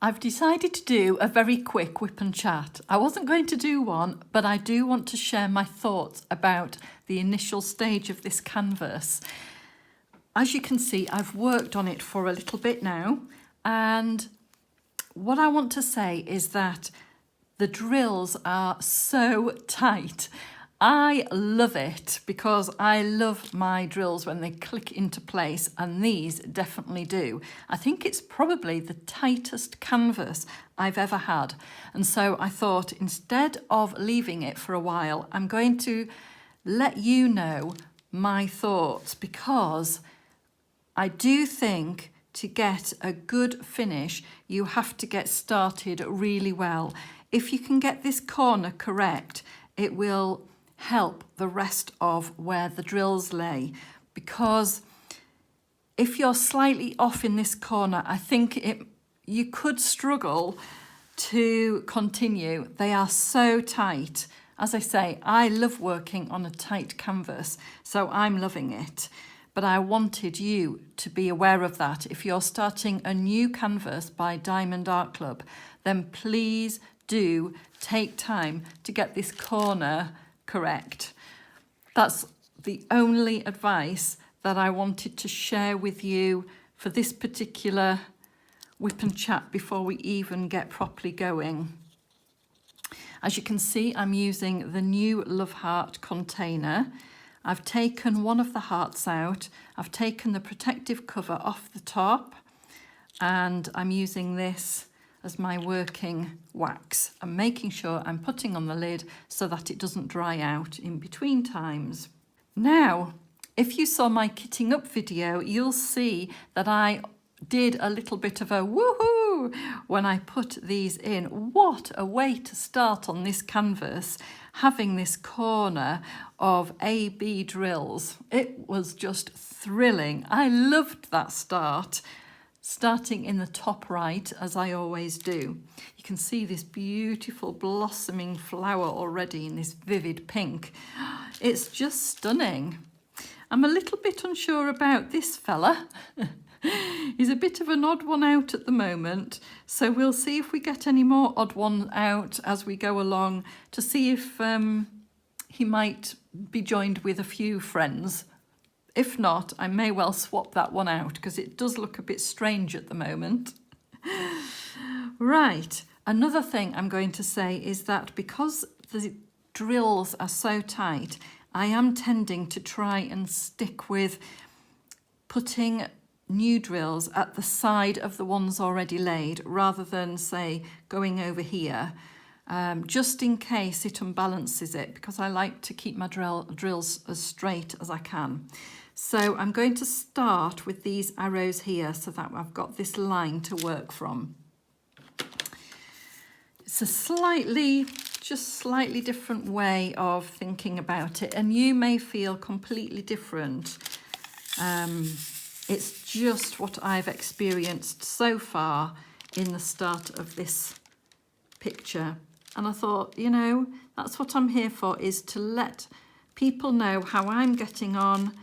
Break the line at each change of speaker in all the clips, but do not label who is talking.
I've decided to do a very quick whip and chat. I wasn't going to do one, but I do want to share my thoughts about the initial stage of this canvas. As you can see, I've worked on it for a little bit now, and what I want to say is that the drills are so tight. I love it because I love my drills when they click into place, and these definitely do. I think it's probably the tightest canvas I've ever had. And so I thought, instead of leaving it for a while, I'm going to let you know my thoughts, because I do think to get a good finish, you have to get started really well. If you can get this corner correct, it will help the rest of where the drills lay, because if you're slightly off in this corner, I think you could struggle to continue. They are so tight. As I say, I love working on a tight canvas, so I'm loving it. But I wanted you to be aware of that. If you're starting a new canvas by Diamond Art Club, then please do take time to get this corner correct. That's the only advice that I wanted to share with you for this particular whip and chat before we even get properly going. As you can see, I'm using the new Love Heart container. I've taken one of the hearts out. I've taken the protective cover off the top, and I'm using this as my working wax. I'm making sure I'm putting on the lid so that it doesn't dry out in between times. Now, if you saw my kitting up video, you'll see that I did a little bit of a woohoo when I put these in. What a way to start on this canvas, having this corner of AB drills. It was just thrilling. I loved that start. Starting in the top right, as I always do. You can see this beautiful blossoming flower already in this vivid pink. It's just stunning. I'm a little bit unsure about this fella. He's a bit of an odd one out at the moment, so we'll see if we get any more odd ones out as we go along, to see if he might be joined with a few friends. If not, I may well swap that one out because it does look a bit strange at the moment. Right, another thing I'm going to say is that because the drills are so tight, I am tending to try and stick with putting new drills at the side of the ones already laid, rather than, say, going over here, just in case it unbalances it, because I like to keep my drills as straight as I can. So I'm going to start with these arrows here so that I've got this line to work from. It's a slightly different way of thinking about it, and you may feel completely different. It's just what I've experienced so far in the start of this picture. And I thought, you know, that's what I'm here for, is to let people know how I'm getting on,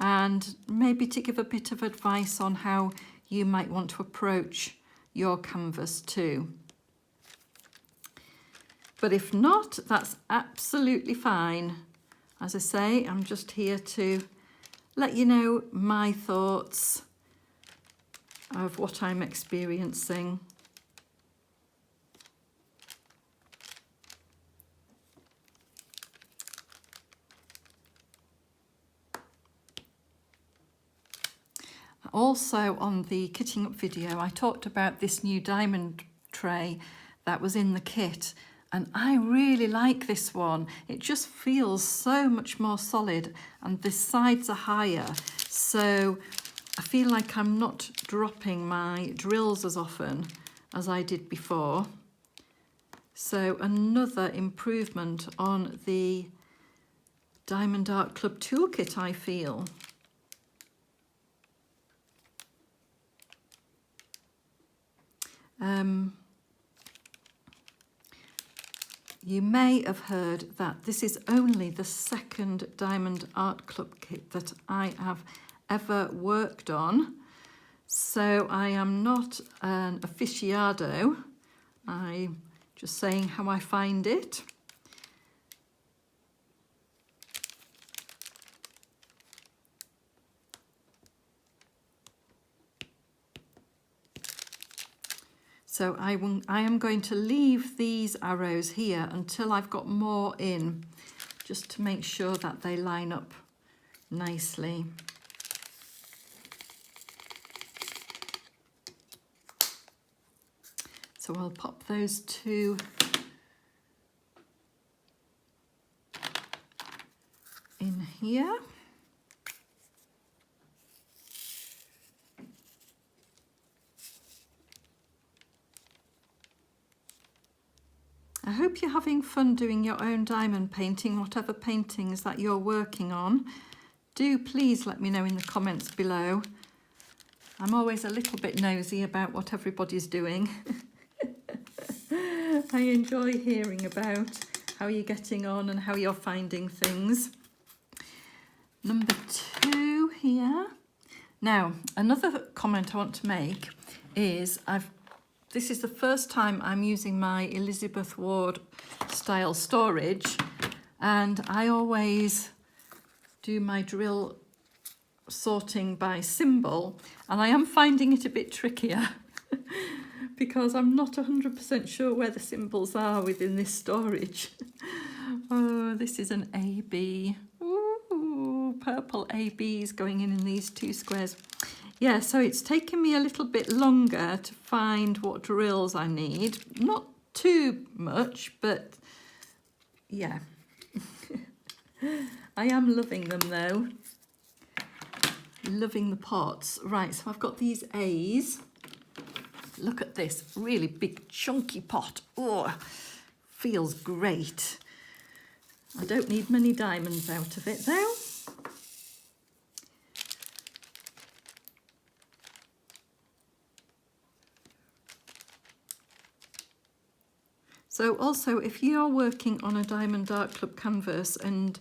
and maybe to give a bit of advice on how you might want to approach your canvas too. But if not, that's absolutely fine. As I say, I'm just here to let you know my thoughts of what I'm experiencing. Also, on the kitting up video, I talked about this new diamond tray that was in the kit, and I really like this one. It just feels so much more solid, and the sides are higher, so I feel like I'm not dropping my drills as often as I did before. So another improvement on the Diamond Art Club toolkit, I feel. You may have heard that this is only the second Diamond Art Club kit that I have ever worked on. So I am not an aficionado. I'm just saying how I find it. So I am going to leave these arrows here until I've got more in, just to make sure that they line up nicely. So I'll pop those two in here. I hope you're having fun doing your own diamond painting, whatever paintings that you're working on. Do please let me know in the comments below. I'm always a little bit nosy about what everybody's doing. I enjoy hearing about how you're getting on and how you're finding things. Number 2 here. Now, another comment I want to make is this is the first time I'm using my Elizabeth Ward style storage, and I always do my drill sorting by symbol, and I am finding it a bit trickier because I'm not 100% sure where the symbols are within this storage. Oh, this is an AB. Ooh, purple ABs going in these 2 squares. Yeah, so it's taken me a little bit longer to find what drills I need. Not too much, but yeah. I am loving them though. Loving the pots. Right, so I've got these A's. Look at this really big chunky pot. Oh, feels great. I don't need many diamonds out of it though. So also, if you're working on a Diamond Art Club canvas and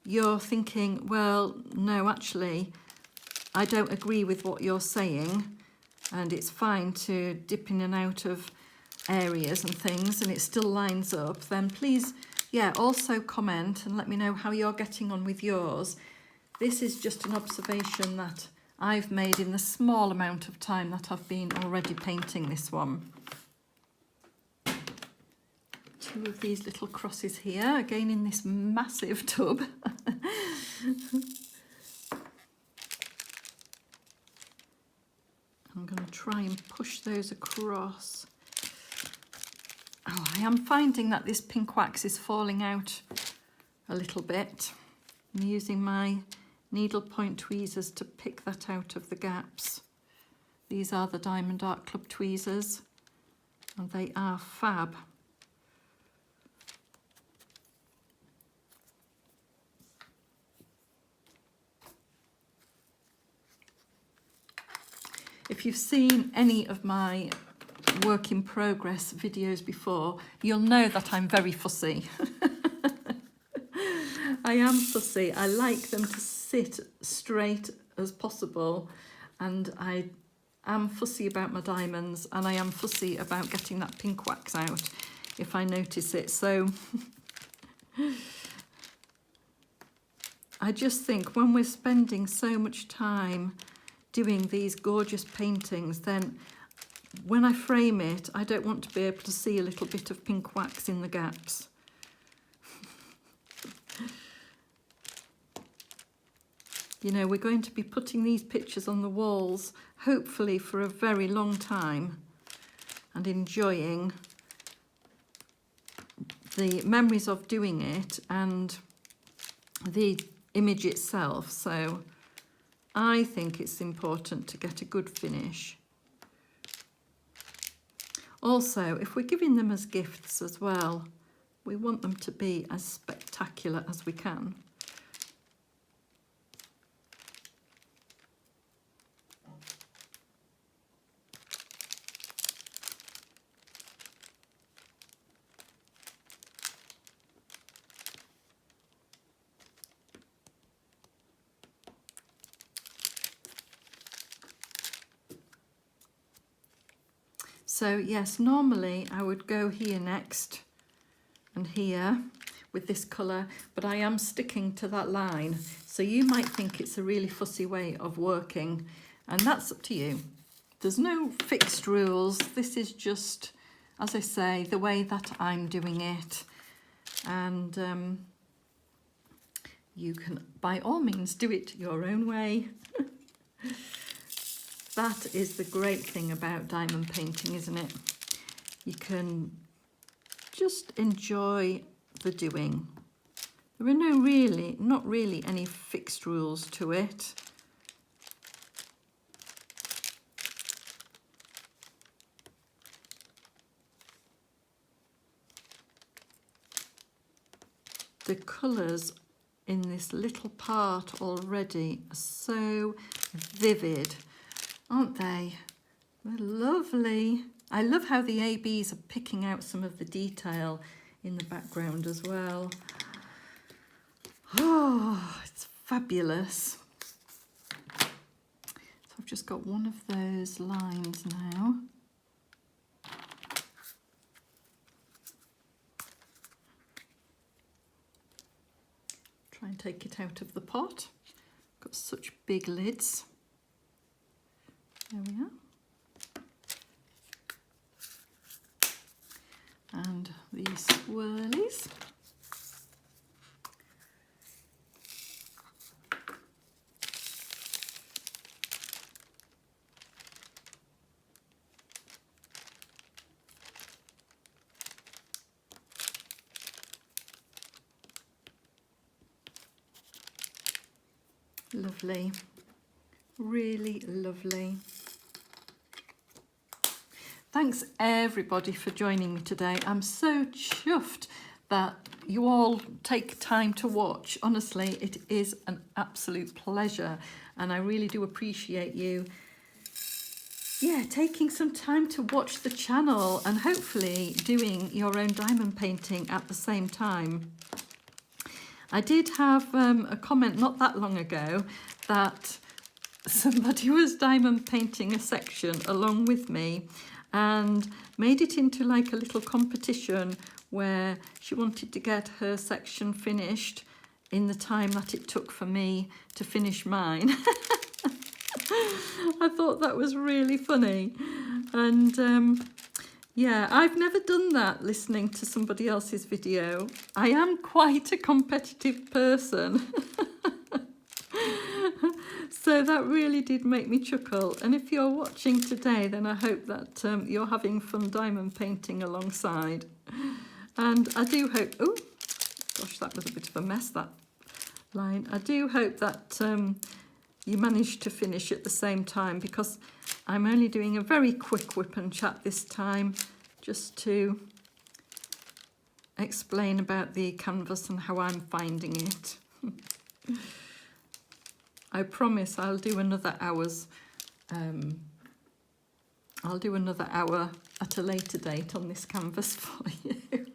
you're thinking, well, no, actually, I don't agree with what you're saying, and it's fine to dip in and out of areas and things, and it still lines up, then please, yeah, also comment and let me know how you're getting on with yours. This is just an observation that I've made in the small amount of time that I've been already painting this one. 2 of these little crosses here, again in this massive tub. I'm going to try and push those across. Oh, I am finding that this pink wax is falling out a little bit. I'm using my needlepoint tweezers to pick that out of the gaps. These are the Diamond Art Club tweezers, and they are fab. If you've seen any of my work in progress videos before, you'll know that I'm very fussy. I am fussy. I like them to sit straight as possible, and I am fussy about my diamonds, and I am fussy about getting that pink wax out if I notice it. So I just think when we're spending so much time doing these gorgeous paintings, then when I frame it, I don't want to be able to see a little bit of pink wax in the gaps. You know, we're going to be putting these pictures on the walls, hopefully for a very long time, and enjoying the memories of doing it and the image itself. So I think it's important to get a good finish. Also, if we're giving them as gifts as well, we want them to be as spectacular as we can. So yes, normally I would go here next and here with this colour, but I am sticking to that line. So you might think it's a really fussy way of working, and that's up to you. There's no fixed rules. This is just, as I say, the way that I'm doing it. And you can, by all means, do it your own way. That is the great thing about diamond painting, isn't it? You can just enjoy the doing. There are not really any fixed rules to it. The colours in this little part already are so vivid, aren't they? They're lovely. I love how the ABs are picking out some of the detail in the background as well. Oh, it's fabulous. So I've just got one of those lines now. Try and take it out of the pot. Got such big lids. There we are. And these swirlies. Lovely, really lovely. Thanks everybody for joining me today. I'm so chuffed that you all take time to watch. Honestly, it is an absolute pleasure, and I really do appreciate you, taking some time to watch the channel and hopefully doing your own diamond painting at the same time. I did have a comment not that long ago that somebody was diamond painting a section along with me and made it into like a little competition where she wanted to get her section finished in the time that it took for me to finish mine. I thought that was really funny. And yeah, I've never done that, listening to somebody else's video. I am quite a competitive person. So that really did make me chuckle. And if you're watching today, then I hope that you're having fun diamond painting alongside. And I do hope, oh, gosh, that was a bit of a mess, that line. I do hope that you managed to finish at the same time, because I'm only doing a very quick whip and chat this time, just to explain about the canvas and how I'm finding it. I promise I'll do another hour's, I'll do another hour at a later date on this canvas for you.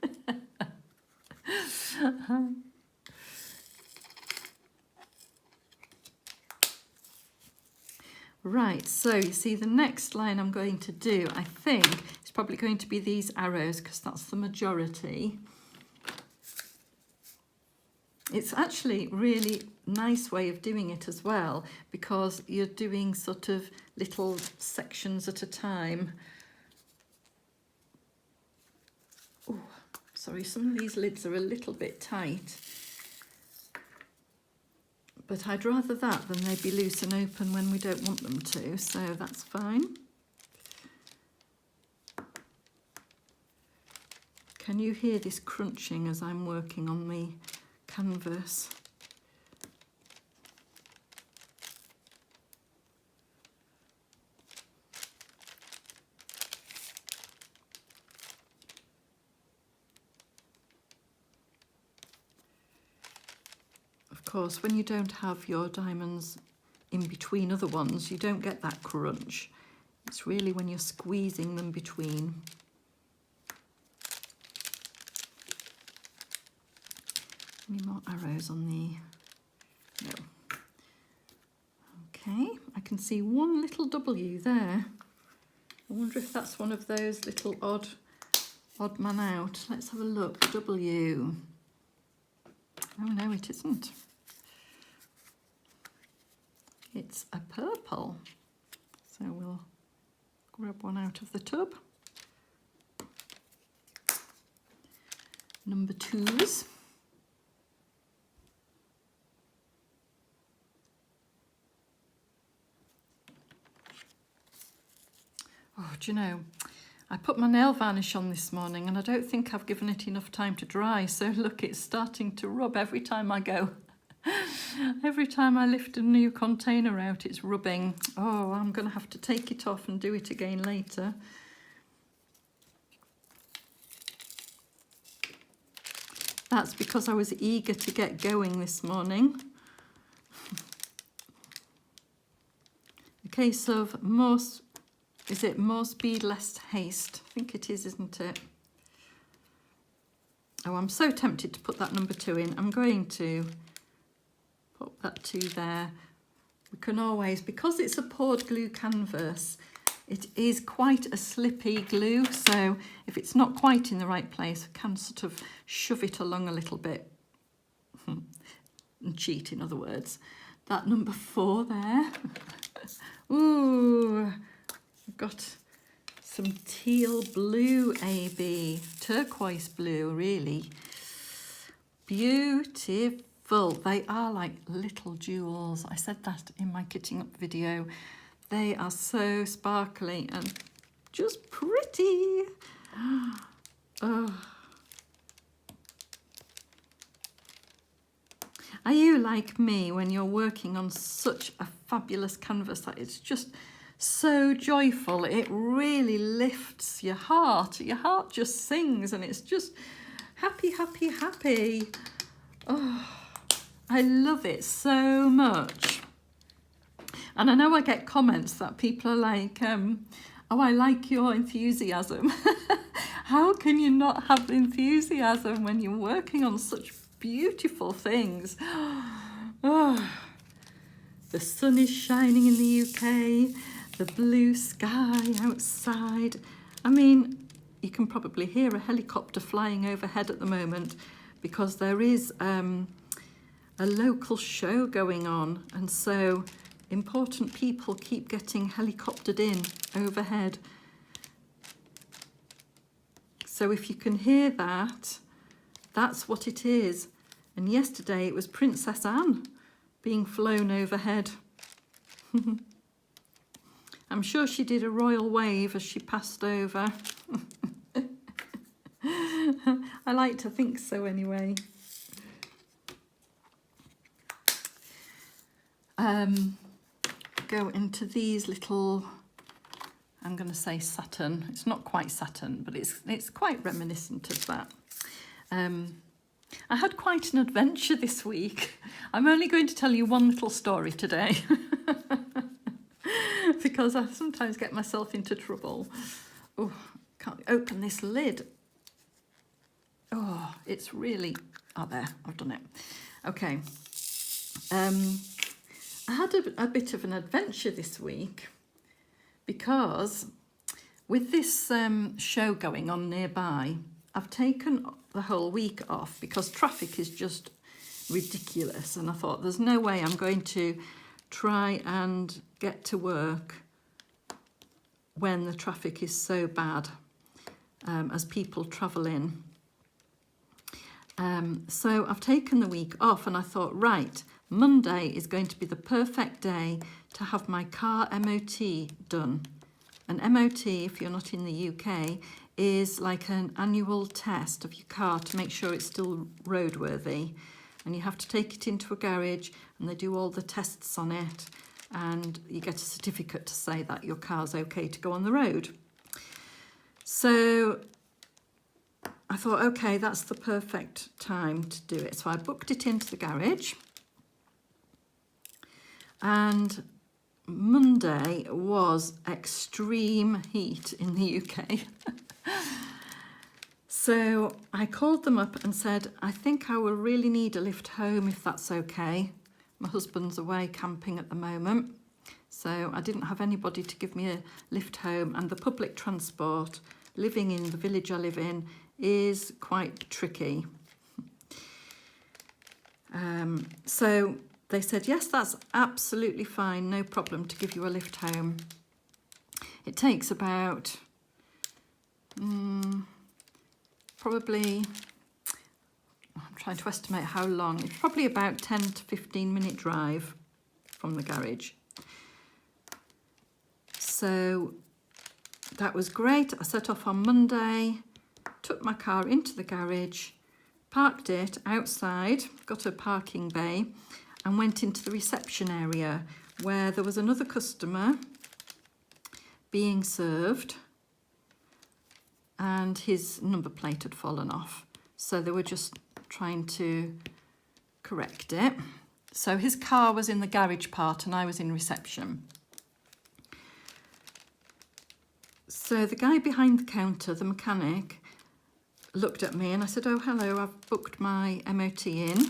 Right, so you see the next line I'm going to do, I think, is probably going to be these arrows, because that's the majority. It's actually really nice way of doing it as well, because you're doing sort of little sections at a time. Oh, sorry, some of these lids are a little bit tight. But I'd rather that than they be loose and open when we don't want them to, so that's fine. Can you hear this crunching as I'm working on the canvas? Of course, when you don't have your diamonds in between other ones, you don't get that crunch. It's really when you're squeezing them between. Any more arrows on the... No. Okay, I can see one little W there. I wonder if that's one of those little odd man out. Let's have a look. W. Oh no, it isn't. It's a purple. So we'll grab one out of the tub. Number 2s. Oh, do you know, I put my nail varnish on this morning and I don't think I've given it enough time to dry. So look, it's starting to rub every time I go. Every time I lift a new container out, it's rubbing. Oh, I'm going to have to take it off and do it again later. That's because I was eager to get going this morning. A case of more, is it more speed, less haste? I think it is, isn't it? Oh, I'm so tempted to put that number 2 in. I'm going to put that 2 there. We can always, because it's a poured glue canvas, it is quite a slippy glue, so if it's not quite in the right place, I can sort of shove it along a little bit and cheat, in other words. That number 4 there. Ooh, I've got some teal blue AB, turquoise blue, really. Beautiful. They are like little jewels. I said that in my kitting up video. They are so sparkly and just pretty. Oh. Are you like me when you're working on such a fabulous canvas that it's just so joyful? It really lifts your heart. Your heart just sings and it's just happy, happy, happy. Oh, I love it so much. And I know I get comments that people are like, oh, I like your enthusiasm. How can you not have enthusiasm when you're working on such beautiful things? Oh, the sun is shining in the UK, the blue sky outside. I mean, you can probably hear a helicopter flying overhead at the moment because there is a local show going on, and so important people keep getting helicoptered in overhead. So if you can hear that, that's what it is. And yesterday it was Princess Anne being flown overhead. I'm sure she did a royal wave as she passed over. I like to think so anyway. Go into these little, I'm going to say satin. It's not quite satin, but it's quite reminiscent of that. I had quite an adventure this week. I'm only going to tell you one little story today because I sometimes get myself into trouble. Oh, can't open this lid. Oh, it's really, oh there, I've done it. Okay. I had a bit of an adventure this week because with this show going on nearby, I've taken the whole week off because traffic is just ridiculous. And I thought there's no way I'm going to try and get to work when the traffic is so bad as people travel in. So I've taken the week off and I thought, right, Monday is going to be the perfect day to have my car MOT done. An MOT, if you're not in the UK, is like an annual test of your car to make sure it's still roadworthy. And you have to take it into a garage and they do all the tests on it and you get a certificate to say that your car's okay to go on the road. So I thought, okay, that's the perfect time to do it. So I booked it into the garage. And Monday was extreme heat in the UK. So I called them up and said, I think I will really need a lift home if that's okay. My husband's away camping at the moment. So I didn't have anybody to give me a lift home, and the public transport, living in the village I live in, is quite tricky. So they said, yes, that's absolutely fine, no problem to give you a lift home. It takes about probably, I'm trying to estimate how long, it's probably about 10 to 15 minute drive from the garage. So that was great. I set off on Monday, took my car into the garage, parked it outside, got a parking bay, and went into the reception area where there was another customer being served, and his number plate had fallen off. So they were just trying to correct it. So his car was in the garage part and I was in reception. So the guy behind the counter, the mechanic, looked at me and I said, oh, hello, I've booked my MOT in.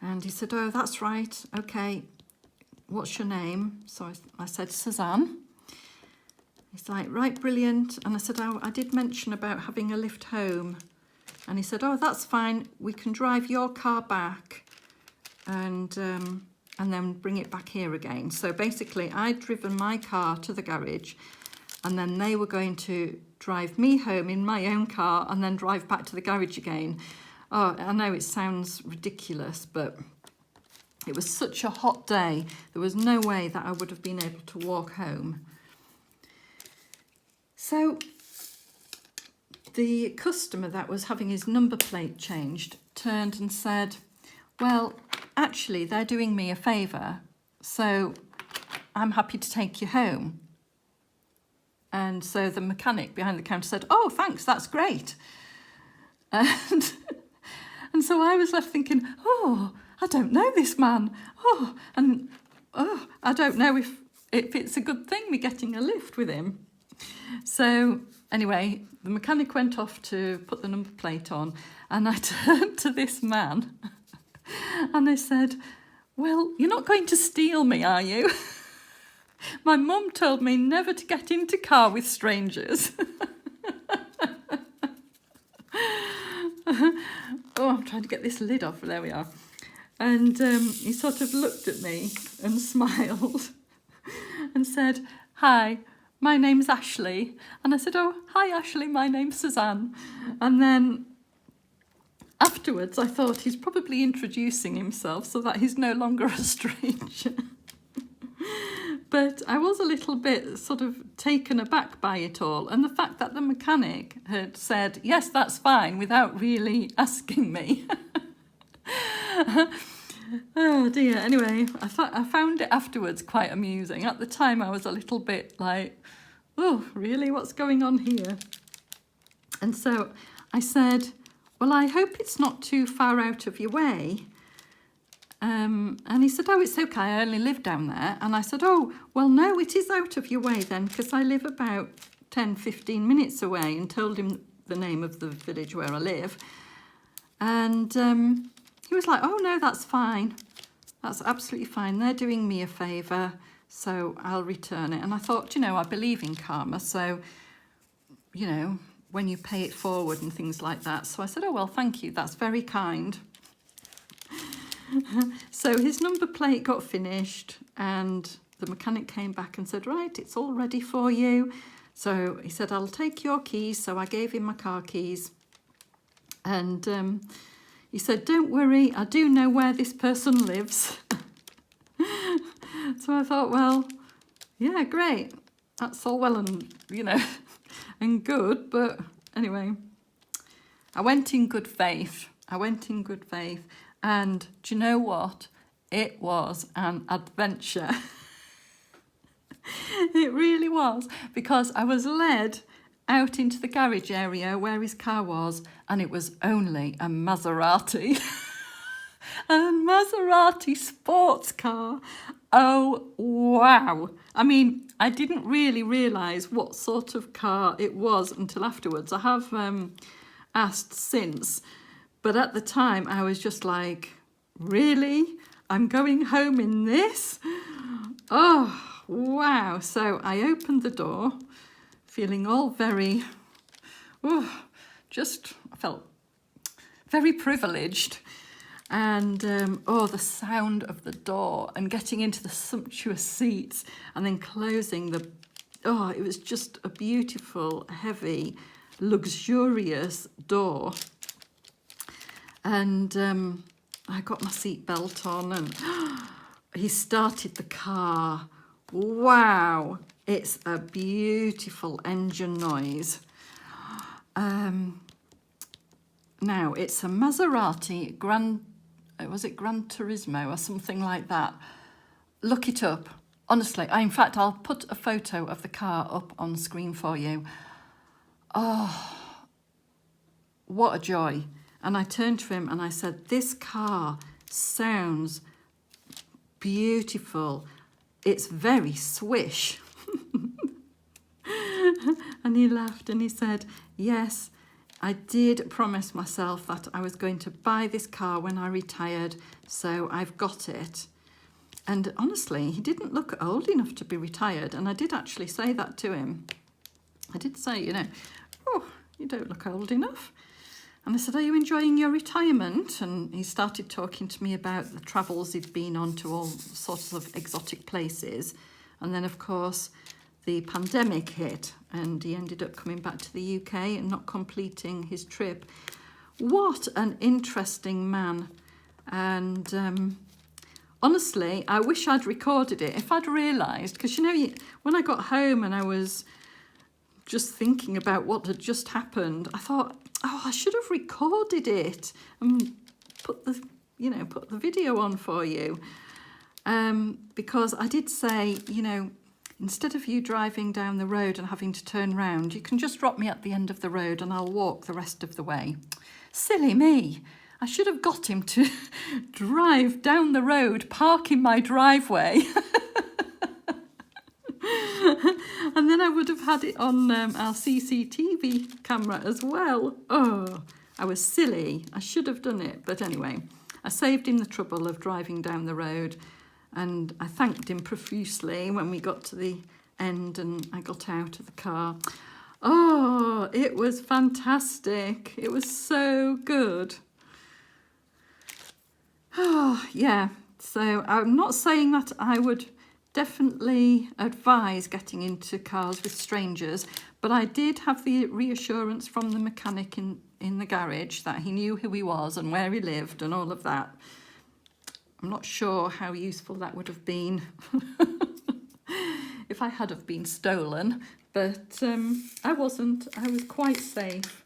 And he said, oh, that's right. Okay, what's your name? So I said, Suzanne. He's like, right, brilliant. And I said, oh, I did mention about having a lift home. And he said, oh, that's fine. We can drive your car back and then bring it back here again. So basically, I'd driven my car to the garage and then they were going to drive me home in my own car and then drive back to the garage again. Oh, I know it sounds ridiculous, but it was such a hot day. There was no way that I would have been able to walk home. So the customer that was having his number plate changed turned and said, well, actually, they're doing me a favour, so I'm happy to take you home. And so the mechanic behind the counter said, oh, thanks, that's great. And so I was left thinking, oh, I don't know this man. I don't know if it's a good thing me getting a lift with him. So anyway, the mechanic went off to put the number plate on and I turned to this man and I said, well, you're not going to steal me, are you? My mum told me never to get into car with strangers. Oh, I'm trying to get this lid off. There we are. And he sort of looked at me and smiled and said, hi, my name's Ashley. And I said, oh, hi, Ashley, my name's Suzanne. And then afterwards, I thought he's probably introducing himself so that he's no longer a stranger. But I was a little bit sort of taken aback by it all. And the fact that the mechanic had said, yes, that's fine, without really asking me. Oh dear. Anyway, I found it afterwards quite amusing. At the time, I was a little bit like, oh, really? What's going on here? And so I said, well, I hope it's not too far out of your way. And he said, oh, it's okay, I only live down there. And I said, oh, well, no, it is out of your way then, because I live about 10, 15 minutes away, and told him the name of the village where I live. And he was like, oh, no, that's fine. That's absolutely fine. They're doing me a favour, so I'll return it. And I thought, you know, I believe in karma, so, you know, when you pay it forward and things like that. So I said, oh, well, thank you, that's very kind. So his number plate got finished and the mechanic came back and said, right, it's all ready for you. So he said, I'll take your keys. So I gave him my car keys. And he said, don't worry, I do know where this person lives. So I thought, well, yeah, great. That's all well and, you know, and good. But anyway, I went in good faith. And do you know what? It was an adventure. It really was, because I was led out into the garage area where his car was, and it was only a Maserati. A Maserati sports car. Oh, wow. I mean, I didn't really realise what sort of car it was until afterwards. I have asked since. But at the time, I was just like, really? I'm going home in this. Oh, wow. So I opened the door, feeling all very, I felt very privileged. And, the sound of the door and getting into the sumptuous seats and then closing it was just a beautiful, heavy, luxurious door. And I got my seatbelt on and he started the car. Wow, it's a beautiful engine noise. Now, it's a Maserati Gran Turismo or something like that. Look it up. Honestly, in fact, I'll put a photo of the car up on screen for you. Oh, what a joy. And I turned to him and I said, this car sounds beautiful. It's very swish. And he laughed and he said, yes, I did promise myself that I was going to buy this car when I retired, so I've got it. And honestly, he didn't look old enough to be retired, and I did actually say that to him. I did say, you don't look old enough. And I said, are you enjoying your retirement? And he started talking to me about the travels he'd been on to all sorts of exotic places. And then, of course, the pandemic hit and he ended up coming back to the UK and not completing his trip. What an interesting man. And honestly, I wish I'd recorded it. If I'd realised, because when I got home and I was just thinking about what had just happened, I thought, I should have recorded it and put the video on for you. Because I did say, instead of you driving down the road and having to turn round, you can just drop me at the end of the road and I'll walk the rest of the way. Silly me. I should have got him to drive down the road, park in my driveway. And then I would have had it on our CCTV camera as well. Oh, I was silly. I should have done it. But anyway, I saved him the trouble of driving down the road. And I thanked him profusely when we got to the end and I got out of the car. Oh, it was fantastic. It was so good. Oh, yeah. So I'm not saying that I would definitely advise getting into cars with strangers, but I did have the reassurance from the mechanic in the garage that he knew who he was and where he lived and all of that. I'm not sure how useful that would have been if I had have been stolen, but I wasn't. I was quite safe.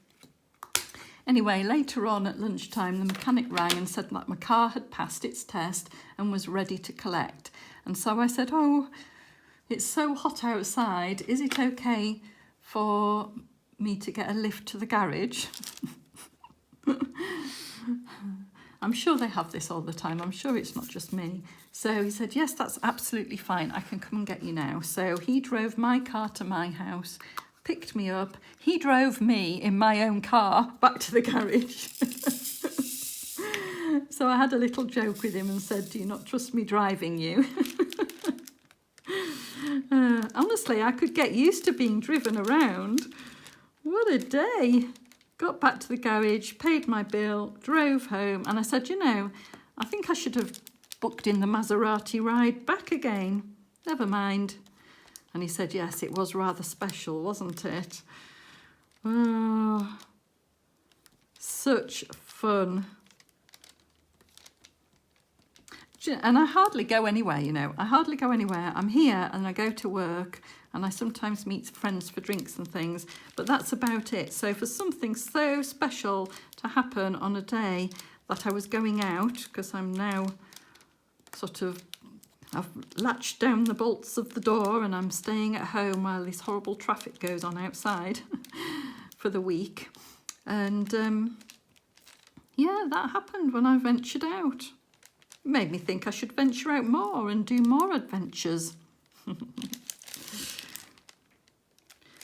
Anyway, later on at lunchtime, the mechanic rang and said that my car had passed its test and was ready to collect. And so I said, it's so hot outside. Is it okay for me to get a lift to the garage? I'm sure they have this all the time. I'm sure it's not just me. So he said, yes, that's absolutely fine. I can come and get you now. So he drove my car to my house, picked me up. He drove me in my own car back to the garage. So I had a little joke with him and said, do you not trust me driving you? Honestly, I could get used to being driven around. What a day. Got back to the garage, paid my bill, drove home, and I said, I think I should have booked in the Maserati ride back again. Never mind. And he said, yes, it was rather special, wasn't it? Oh, such fun. And I hardly go anywhere, I hardly go anywhere. I'm here and I go to work and I sometimes meet friends for drinks and things, but that's about it. So for something so special to happen on a day that I was going out, because I'm now I've latched down the bolts of the door and I'm staying at home while this horrible traffic goes on outside for the week. And yeah, that happened when I ventured out. It made me think I should venture out more and do more adventures.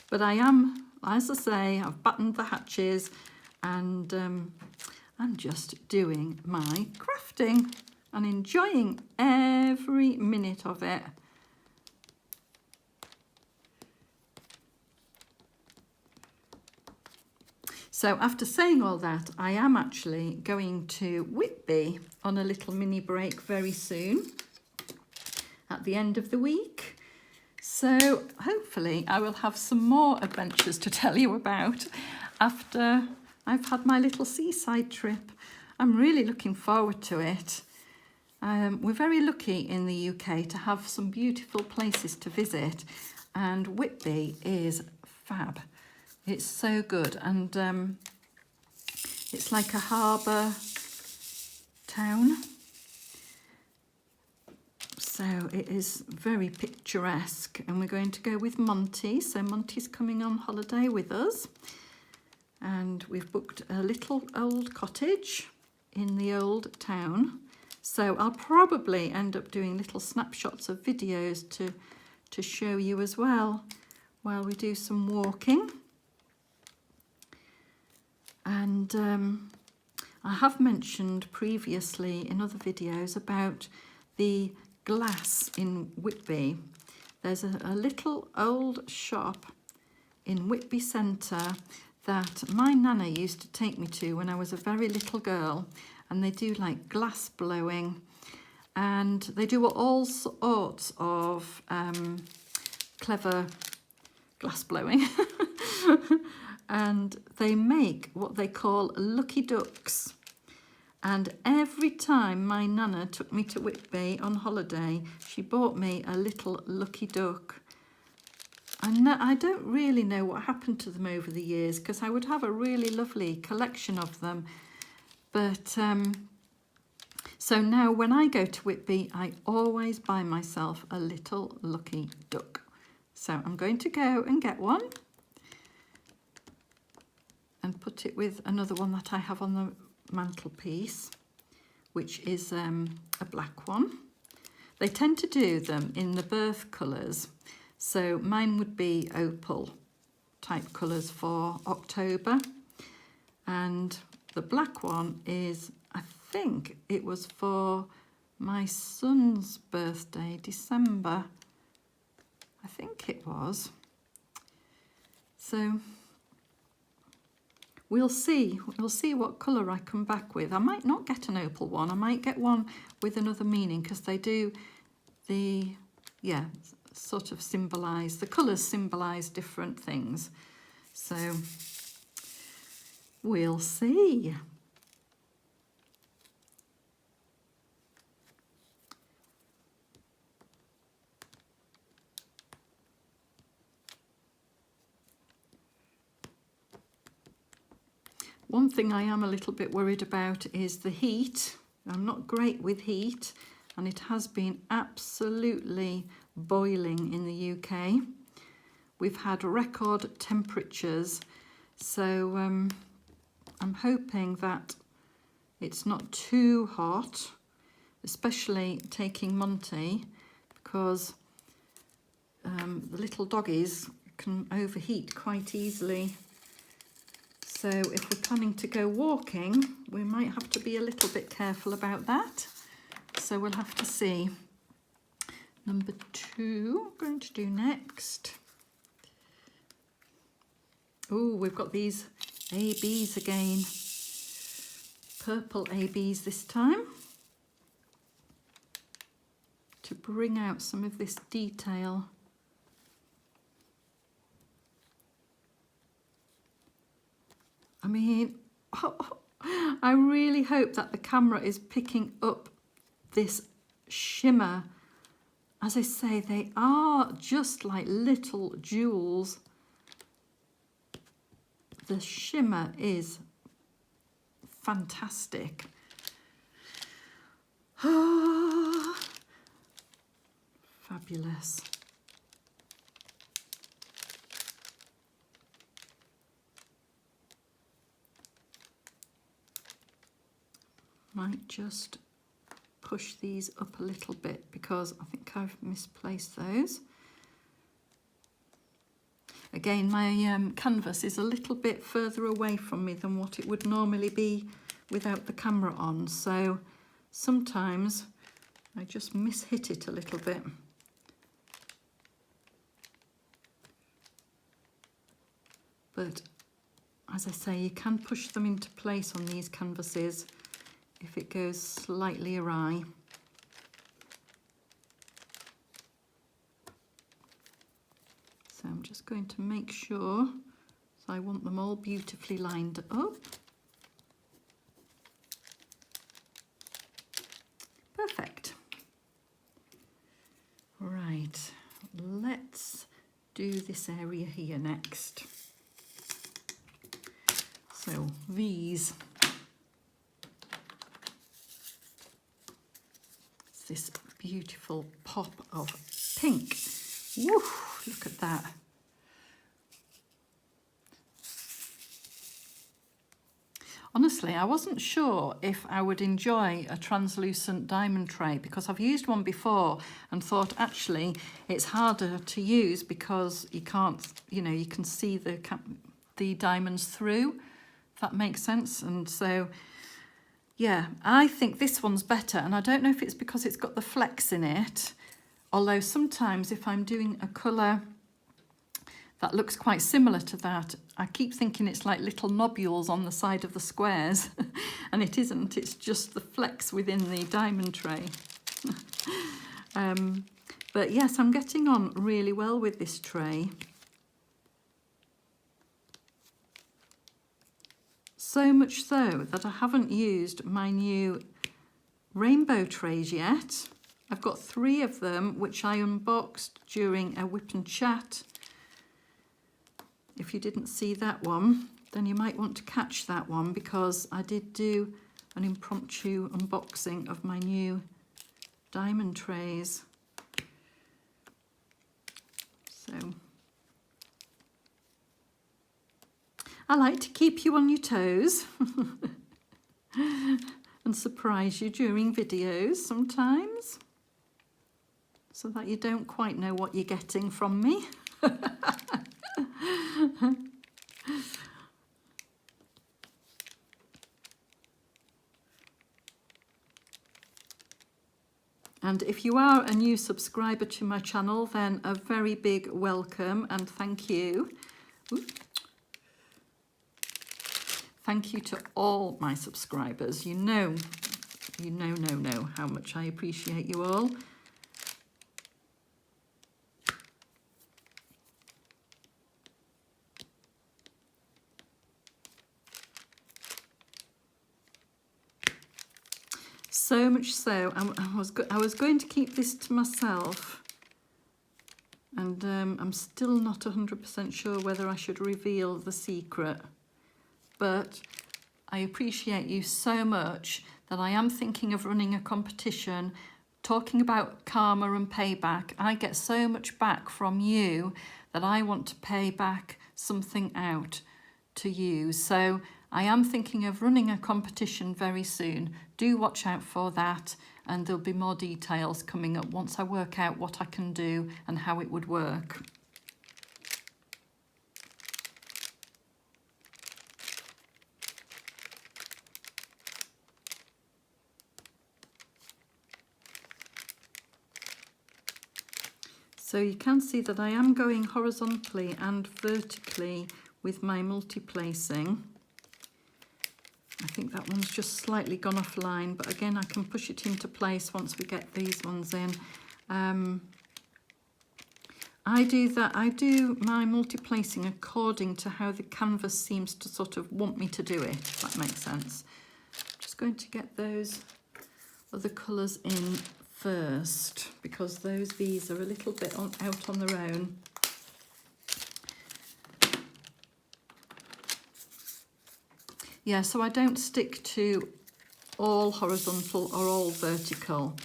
But I am, as I say, I've buttoned the hatches and I'm just doing my crafting. and enjoying every minute of it. So after saying all that, I am actually going to Whitby on a little mini break very soon at the end of the week. So hopefully I will have some more adventures to tell you about after I've had my little seaside trip. I'm really looking forward to it. We're very lucky in the UK to have some beautiful places to visit, and Whitby is fab. It's so good, and it's like a harbour town. So it is very picturesque, and we're going to go with Monty. So Monty's coming on holiday with us, and we've booked a little old cottage in the old town. So I'll probably end up doing little snapshots of videos to show you as well while we do some walking. And I have mentioned previously in other videos about the glass in Whitby. There's a little old shop in Whitby Centre that my nana used to take me to when I was a very little girl, and they do like glass blowing, and they do all sorts of clever glass blowing. And they make what they call lucky ducks. And every time my nana took me to Whitby on holiday, she bought me a little lucky duck. And I don't really know what happened to them over the years, because I would have a really lovely collection of them. But so now when I go to Whitby, I always buy myself a little lucky duck. So I'm going to go and get one and put it with another one that I have on the mantelpiece, which is a black one. They tend to do them in the birth colours, so mine would be opal type colours for October, and the black one is, I think it was for my son's birthday, December, I think it was. So we'll see what colour I come back with. I might not get an opal one, I might get one with another meaning, because they do sort of symbolise, the colours symbolise different things. So we'll see. One thing I am a little bit worried about is the heat. I'm not great with heat, and it has been absolutely boiling in the UK. We've had record temperatures, so I'm hoping that it's not too hot, especially taking Monty, because the little doggies can overheat quite easily. So if we're planning to go walking, we might have to be a little bit careful about that. So we'll have to see. Number 2, I'm going to do next. Oh, we've got these ABs again. Purple ABs this time, to bring out some of this detail. I mean, I really hope that the camera is picking up this shimmer. As I say, they are just like little jewels. The shimmer is fantastic. Oh, fabulous. Might just push these up a little bit because I think I've misplaced those. Again, my canvas is a little bit further away from me than what it would normally be without the camera on, so sometimes I just mishit it a little bit. But as I say, you can push them into place on these canvases if it goes slightly awry. So I'm just going to make sure, so I want them all beautifully lined up. Perfect. Right, let's do this area here next. So these, it's this beautiful pop of pink. Woo, look at that. Honestly, I wasn't sure if I would enjoy a translucent diamond tray because I've used one before and thought actually it's harder to use because you can't, you know, you can see the diamonds through, if that makes sense. And so, yeah, I think this one's better. And I don't know if it's because it's got the flex in it, although sometimes if I'm doing a colour that looks quite similar to that, I keep thinking it's like little nobules on the side of the squares, and it isn't, it's just the flex within the diamond tray. But yes, I'm getting on really well with this tray. So much so that I haven't used my new rainbow trays yet. I've got 3 of them, which I unboxed during a whip and chat. If you didn't see that one, then you might want to catch that one because I did do an impromptu unboxing of my new diamond trays. So I like to keep you on your toes and surprise you during videos sometimes so that you don't quite know what you're getting from me. And if you are a new subscriber to my channel, then a very big welcome and thank you. Ooh. Thank you to all my subscribers. You know how much I appreciate you all. So much so, I was going to keep this to myself, and I'm still not 100% sure whether I should reveal the secret. But I appreciate you so much that I am thinking of running a competition, talking about karma and payback. I get so much back from you that I want to pay back something out to you. So I am thinking of running a competition very soon. Do watch out for that, and there'll be more details coming up once I work out what I can do and how it would work. So you can see that I am going horizontally and vertically with my multi-placing. I think that one's just slightly gone offline, but again, I can push it into place once we get these ones in. I do my multi-placing according to how the canvas seems to sort of want me to do it, if that makes sense. Just going to get those other colours in first, because these are a little bit out on their own. Yeah, so I don't stick to all horizontal or all vertical.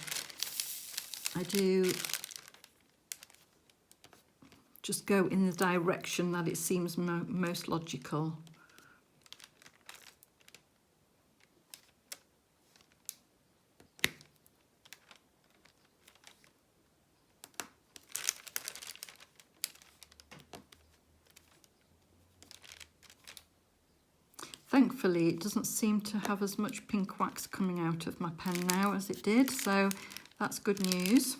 I do just go in the direction that it seems most logical. Thankfully, it doesn't seem to have as much pink wax coming out of my pen now as it did, so That's good news.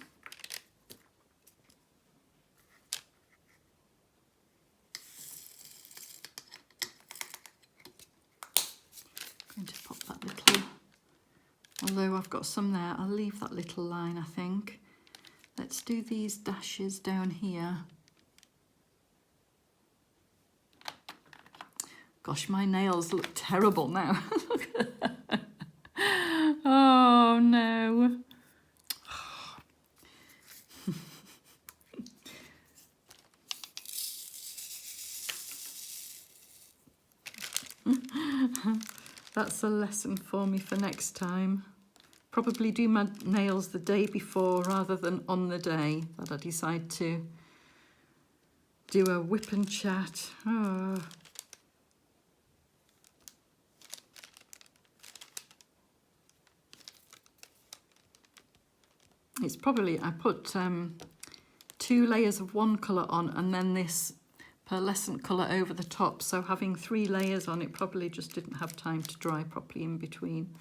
I'm going to pop that little, although I've got some there, I'll leave that little line, I think. Let's do these dashes down here. Gosh, my nails look terrible now. Oh no. That's a lesson for me for next time. Probably do my nails the day before rather than on the day that I decide to do a whip and chat. Oh. It's probably, I put 2 layers of one colour on and then this pearlescent colour over the top, so having 3 layers on, it probably just didn't have time to dry properly in between.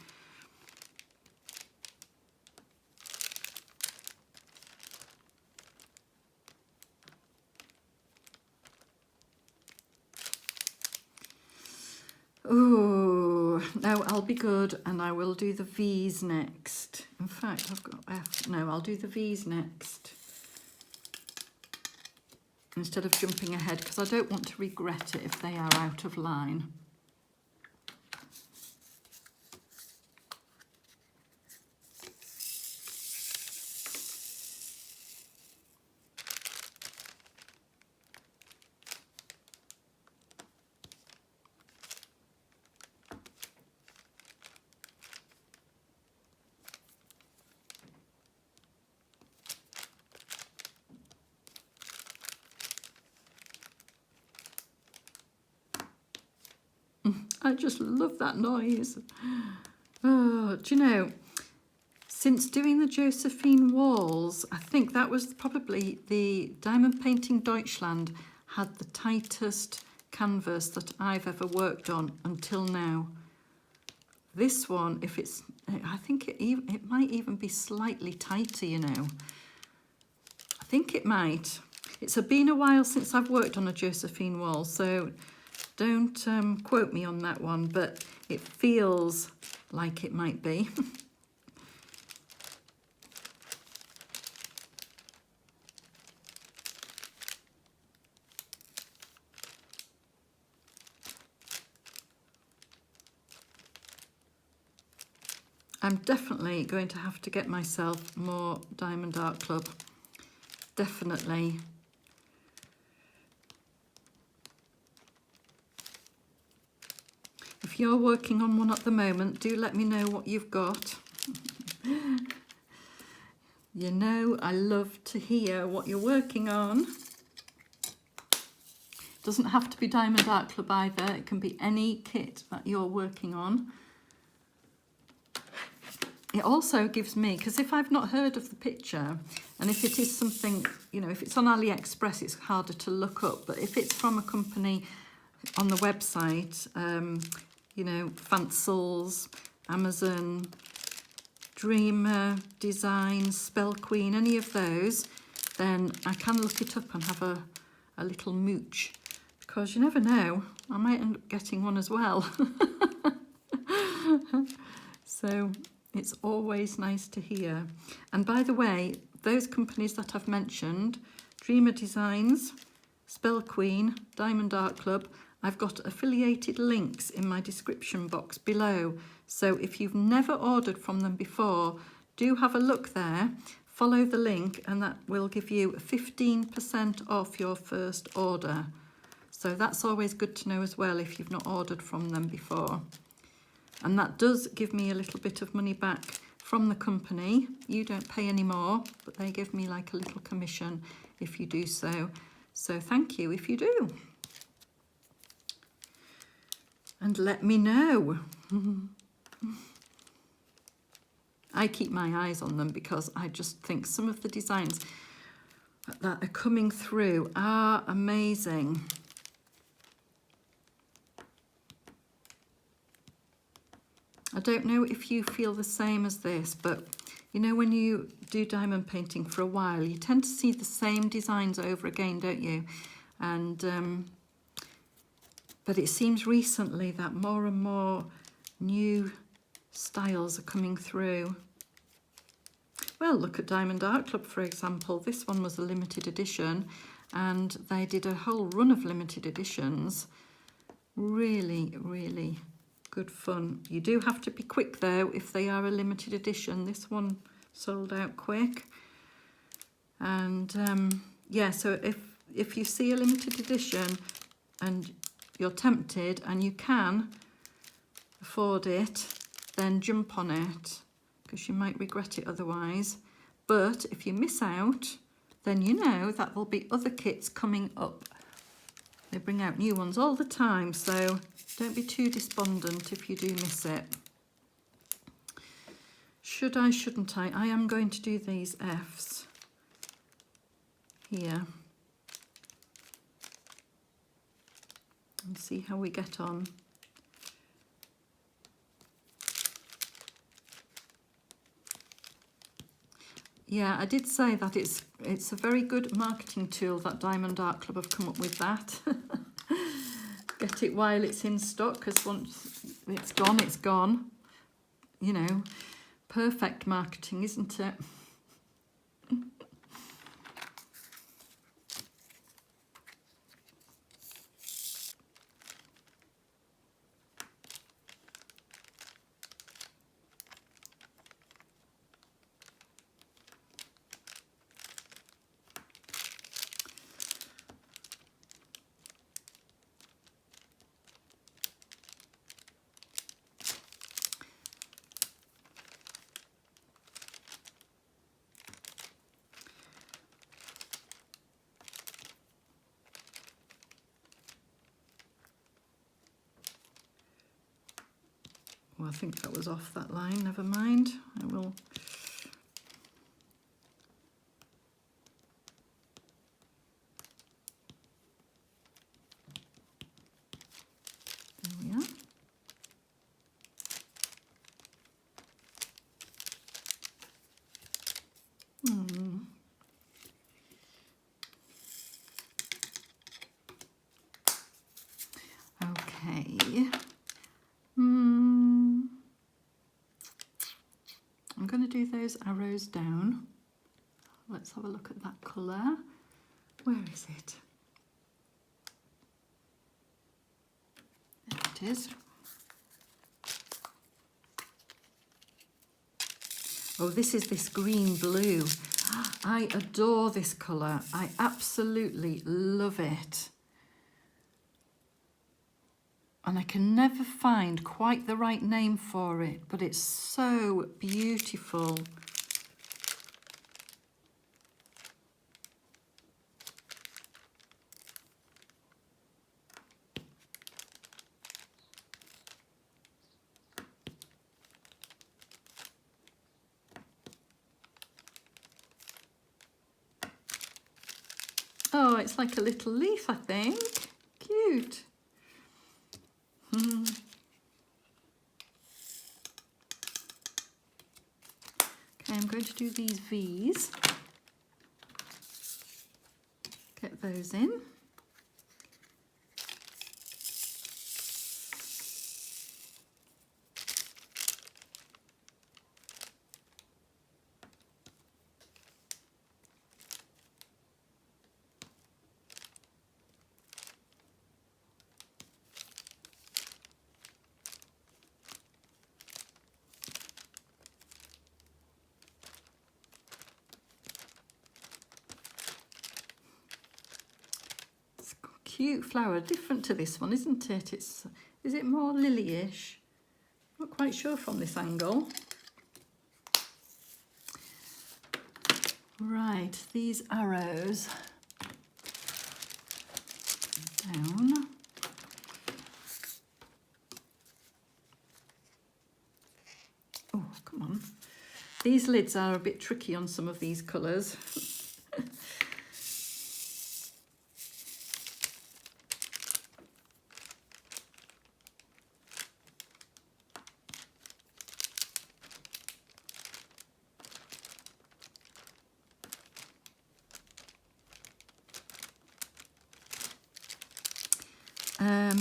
Oh, no, I'll be good and I will do the V's next. In fact, I've got F. No, I'll do the V's next instead of jumping ahead, because I don't want to regret it if they are out of line. I just love that noise. Oh, do you know, since doing the Josephine walls, I think that was probably the Diamond Painting Deutschland had the tightest canvas that I've ever worked on until now. This one, if it's, I think it might even be slightly tighter, you know. I think it might. It's been a while since I've worked on a Josephine wall, so don't quote me on that one, but it feels like it might be. I'm definitely going to have to get myself more Diamond Art Club. Definitely. If you're working on one at the moment, do let me know what you've got. You know, I love to hear what you're working on. Doesn't have to be Diamond Art Club either. It can be any kit that you're working on. It also gives me, because if I've not heard of the picture, and if it is something, you know, if it's on AliExpress, it's harder to look up. But if it's from a company on the website, you know, Fancels, Amazon, Dreamer, Designs, Spell Queen, any of those, then I can look it up and have a little mooch, because you never know, I might end up getting one as well. So it's always nice to hear. And by the way, those companies that I've mentioned, Dreamer Designs, Spell Queen, Diamond Art Club, I've got affiliated links in my description box below. So if you've never ordered from them before, do have a look there, follow the link, and that will give you 15% off your first order. So that's always good to know as well if you've not ordered from them before. And that does give me a little bit of money back from the company. You don't pay any more, but they give me like a little commission if you do so. So thank you if you do. And let me know. I keep my eyes on them because I just think some of the designs that are coming through are amazing. I don't know if you feel the same as this, but You know, when you do diamond painting for a while, you tend to see the same designs over again, don't you? And but it seems recently that more and more new styles are coming through. Well, look at Diamond Art Club, for example. This one was a limited edition, and they did a whole run of limited editions. Really, really good fun. You do have to be quick though if they are a limited edition. This one sold out quick. And yeah, so if you see a limited edition and you're tempted and you can afford it, then jump on it, because you might regret it otherwise. But if you miss out, then you know that there'll be other kits coming up. They bring out new ones all the time, so don't be too despondent if you do miss it. Should I, shouldn't I? I am going to do these Fs here and see how we get on. Yeah, I did say that it's a very good marketing tool that Diamond Art Club have come up with that. Get it while it's in stock, because once it's gone, it's gone. You know, perfect marketing, isn't it? Well, I think that was off that line, never mind. I will. There we are. Okay. I'm going to do those arrows down. Let's have a look at that colour. Where is it? There it is. Oh, this is this green blue. I adore this colour. I absolutely love it. And I can never find quite the right name for it, but it's so beautiful. Oh, it's like a little leaf, I think. Cute. Okay, I'm going to do these V's. Get those in. Cute flower, different to this one, isn't it? Is it more lily-ish? Not quite sure from this angle. Right, these arrows down. Oh, come on. These lids are a bit tricky on some of these colours.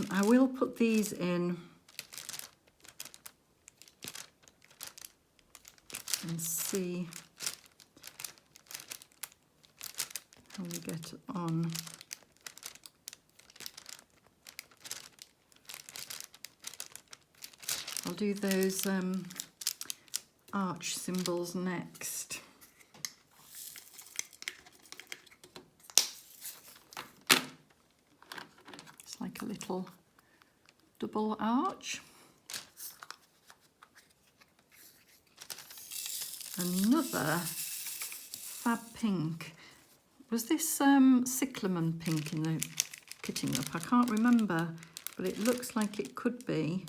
I will put these in and see how we get on. I'll do those arch symbols next. It's like a little double arch. Another fab pink. Was this cyclamen pink in the kitting up? I can't remember, but it looks like it could be.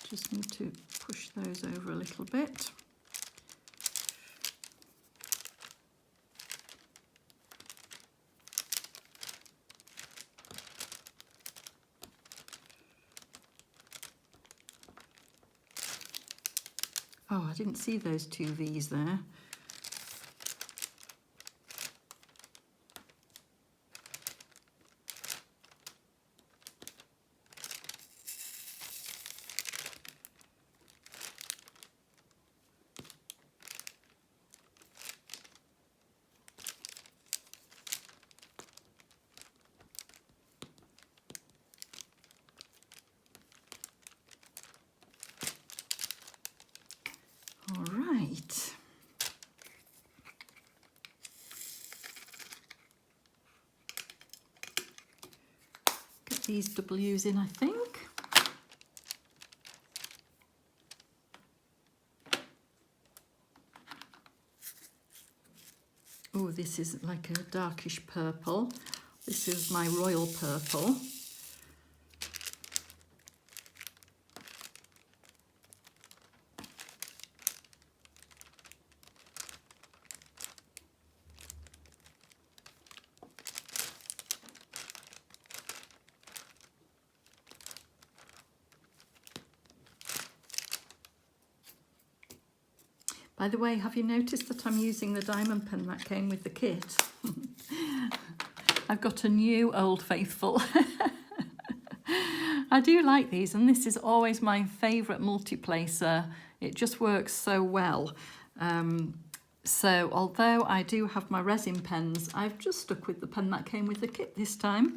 Just need to push those over a little bit. Oh, I didn't see those two V's there. All right. Get these W's in, I think. Oh, this is like a darkish purple. This is my royal purple. By the way, have you noticed that I'm using the diamond pen that came with the kit? I've got a new Old Faithful. I do like these, and this is always my favourite multi-placer. It just works so well. So although I do have my resin pens, I've just stuck with the pen that came with the kit this time.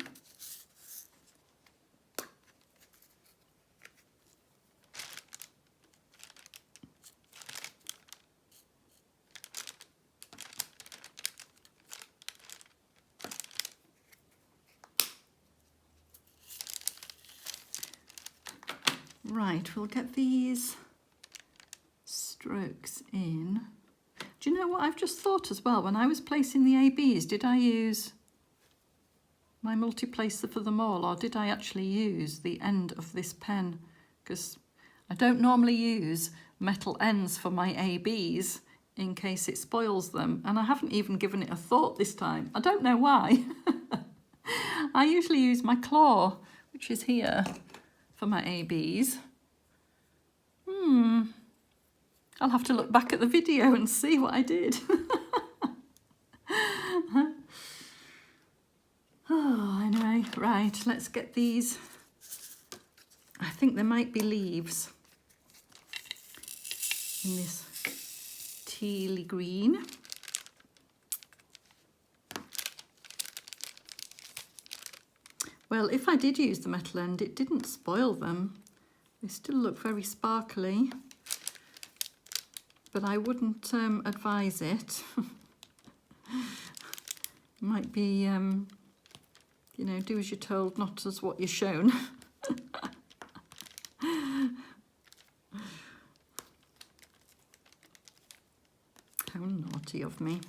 Right, we'll get these strokes in. Do you know what I've just thought as well? When I was placing the ABs, did I use my multi-placer for them all, or did I actually use the end of this pen? Because I don't normally use metal ends for my ABs in case it spoils them, and I haven't even given it a thought this time. I don't know why. I usually use my claw, which is here, for my ABs. I'll have to look back at the video and see what I did. Oh, anyway, right, let's get these. I think there might be leaves in this tealy green. Well, if I did use the metal end, it didn't spoil them. They still look very sparkly, but I wouldn't advise it. Might be, you know, do as you're told, not as what you're shown. How naughty of me.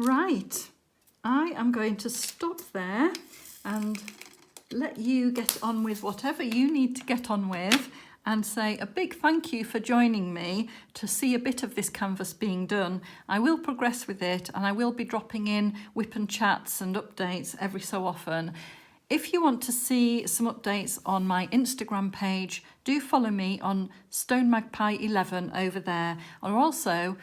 Right, I am going to stop there and let let you get on with whatever you need to get on with, and say a big thank you for joining me to see a bit of this canvas being done. I will progress with it, and I will be dropping in WIP and chats and updates every so often. If you want to see some updates on my Instagram page, do follow me on StoneMagpie11 over there. Or also,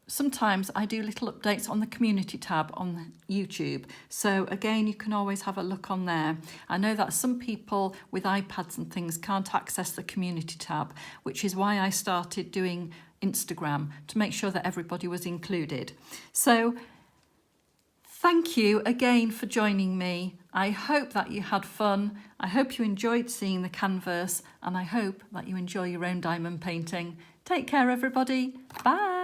sometimes I do little updates on the community tab on YouTube. So again, you can always have a look on there. I know that some people with iPads and things can't access the community tab, which is why I started doing Instagram, to make sure that everybody was included. So thank you again for joining me. I hope that you had fun. I hope you enjoyed seeing the canvas, and I hope that you enjoy your own diamond painting. Take care, everybody. Bye.